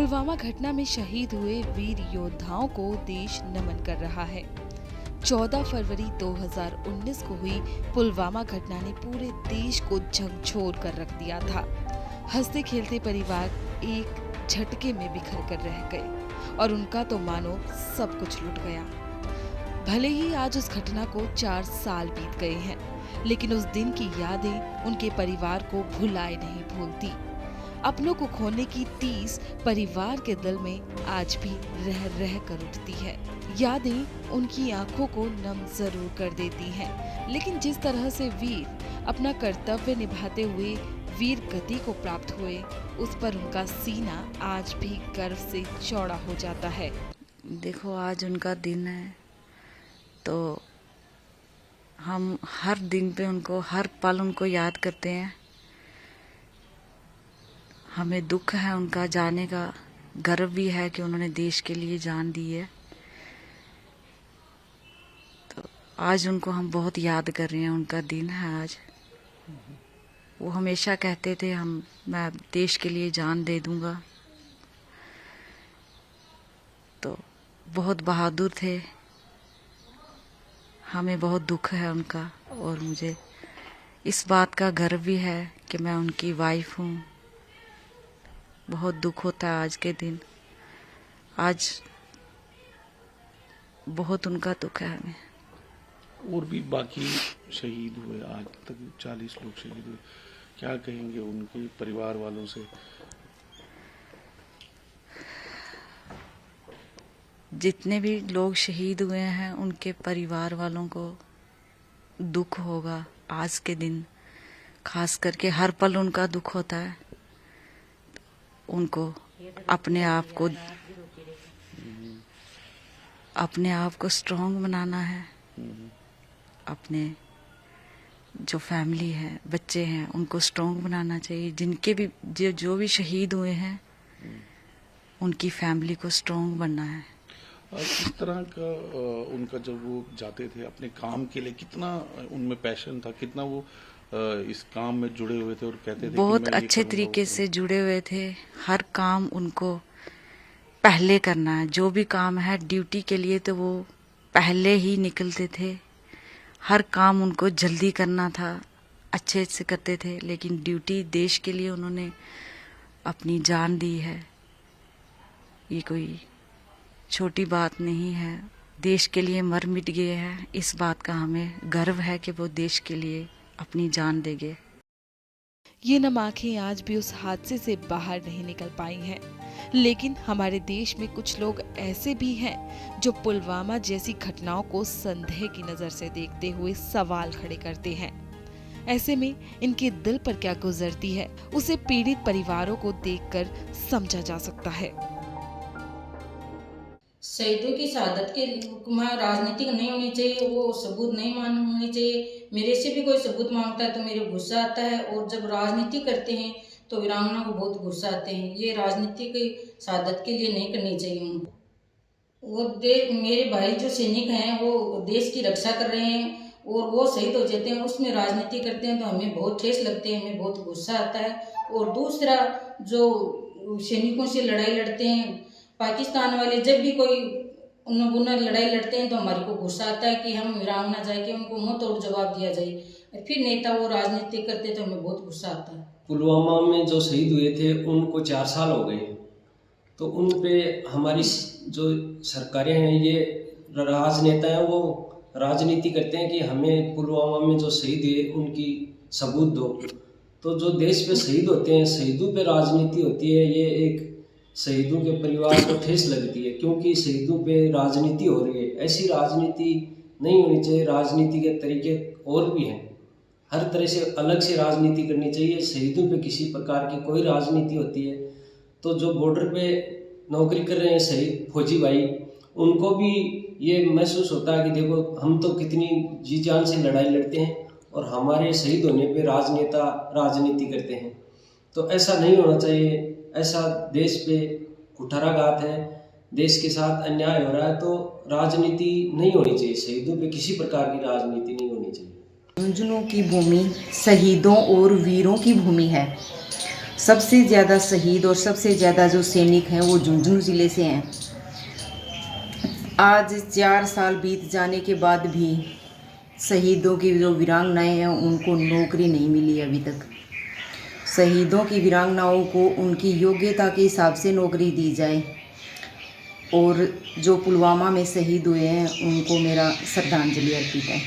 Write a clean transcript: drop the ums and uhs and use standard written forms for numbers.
पुलवामा घटना में शहीद हुए वीर योद्धाओं को देश नमन कर रहा है। 14 फरवरी 2019 को हुई पुलवामा घटना ने पूरे देश को झकझोर कर रख दिया था। हंसते खेलते परिवार एक झटके में बिखर कर रह गए और उनका तो मानो सब कुछ लुट गया। भले ही आज उस घटना को 4 साल बीत गए हैं, लेकिन उस दिन की यादें उनके परिवार को भुलाए नहीं भूलती। अपनों को खोने की टीस परिवार के दिल में आज भी रह रह कर उठती है। यादें उनकी आंखों को नम जरूर कर देती हैं, लेकिन जिस तरह से वीर अपना कर्तव्य निभाते हुए वीर गति को प्राप्त हुए, उस पर उनका सीना आज भी गर्व से चौड़ा हो जाता है। देखो, आज उनका दिन है, तो हम हर दिन पे उनको, हर पल उनको याद करते हैं। हमें दुख है उनका जाने का, गर्व भी है कि उन्होंने देश के लिए जान दी है। तो आज उनको हम बहुत याद कर रहे हैं, उनका दिन है आज। वो हमेशा कहते थे मैं देश के लिए जान दे दूंगा। तो बहुत बहादुर थे। हमें बहुत दुख है उनका, और मुझे इस बात का गर्व भी है कि मैं उनकी वाइफ हूँ। बहुत दुख होता है आज के दिन। आज बहुत उनका दुख है हमें। और भी बाकी शहीद हुए, आज तक 40 लोग शहीद हुए, क्या कहेंगे उनके परिवार वालों से? जितने भी लोग शहीद हुए हैं उनके परिवार वालों को दुख होगा आज के दिन, खास करके हर पल उनका दुख होता है। उनको अपने आप को स्ट्रॉन्ग बनाना है। अपने जो फैमिली है, बच्चे हैं, उनको स्ट्रॉन्ग बनाना चाहिए। जिनके भी जो भी शहीद हुए हैं, उनकी फैमिली को स्ट्रॉन्ग बनना है। किस तरह का उनका, जब वो जाते थे अपने काम के लिए, कितना उनमें पैशन था, कितना वो इस काम में जुड़े हुए थे और कहते थे बहुत कि मैं अच्छे तरीके से जुड़े हुए थे। हर काम उनको पहले करना है। जो भी काम है ड्यूटी के लिए, तो वो पहले ही निकलते थे। हर काम उनको जल्दी करना था, अच्छे से करते थे। लेकिन ड्यूटी देश के लिए उन्होंने अपनी जान दी है। ये कोई छोटी बात नहीं है। देश के लिए मर मिट गए हैं। इस बात का हमें गर्व है कि वो देश के लिए अपनी जान देंगे। ये नम आंखें आज भी उस हादसे से बाहर नहीं निकल पाई हैं, लेकिन हमारे देश में कुछ लोग ऐसे भी हैं जो पुलवामा जैसी घटनाओं को संदेह की नजर से देखते हुए सवाल खड़े करते हैं। ऐसे में इनके दिल पर क्या गुजरती है, उसे पीड़ित परिवारों को देखकर समझा जा सकता है। शहीदों की शहादत के में राजनीतिक नहीं होनी चाहिए, वो सबूत नहीं होनी चाहिए। मेरे से भी कोई सबूत मांगता है तो मेरे गुस्सा आता है, और जब राजनीति करते हैं तो वीरांगना को बहुत गुस्सा आते हैं। ये राजनीति की शहादत के लिए नहीं करनी चाहिए उनको। वो मेरे भाई जो सैनिक हैं वो देश की रक्षा कर रहे हैं, और वो शहीद हो जाते हैं, उसमें राजनीति करते हैं तो हमें बहुत ठेस लगते हैं, हमें बहुत गुस्सा आता है। और दूसरा, जो सैनिकों से लड़ाई लड़ते हैं पाकिस्तान वाले, जब भी कोई उन्होंने लड़ाई लड़ते हैं तो हमारे को गुस्सा आता है कि हम वीरांगना जाके उनको मुंह तोड़ जवाब दिया जाए। फिर नेता वो राजनीति करते तो हमें बहुत गुस्सा आता है। पुलवामा में जो शहीद हुए थे उनको 4 साल हो गए, तो उन पे हमारी जो सरकारें हैं, ये राजनेता हैं, वो राजनीति करते हैं कि हमें पुलवामा में जो शहीद हुए उनकी सबूत दो। तो जो देश पे शहीद होते हैं, शहीदों पे राजनीति होती है, ये एक शहीदों के परिवार को ठेस लगती है, क्योंकि शहीदों पे राजनीति हो रही है। ऐसी राजनीति नहीं होनी चाहिए। राजनीति के तरीके और भी हैं, हर तरह से अलग से राजनीति करनी चाहिए। शहीदों पे किसी प्रकार की कोई राजनीति होती है तो जो बॉर्डर पे नौकरी कर रहे हैं शहीद फौजी भाई, उनको भी ये महसूस होता है कि देखो, हम तो कितनी जी जान से लड़ाई लड़ते हैं और हमारे शहीद होने पे राजनेता राजनीति करते हैं। तो ऐसा नहीं होना चाहिए। ऐसा देश पे कुठाराघात है, देश के साथ अन्याय हो रहा है, तो राजनीति नहीं होनी चाहिए। शहीदों पे किसी प्रकार की राजनीति नहीं होनी चाहिए। झुंझुनू की भूमि शहीदों और वीरों की भूमि है। सबसे ज़्यादा शहीद और सबसे ज़्यादा जो सैनिक हैं वो झुंझुनू ज़िले से हैं। आज 4 साल बीत जाने के बाद भी शहीदों की जो वीरांगनाएं हैं उनको नौकरी नहीं मिली अभी तक। शहीदों की वीरांगनाओं को उनकी योग्यता के हिसाब से नौकरी दी जाए और जो पुलवामा में शहीद हुए हैं उनको मेरा श्रद्धांजलि अर्पित है।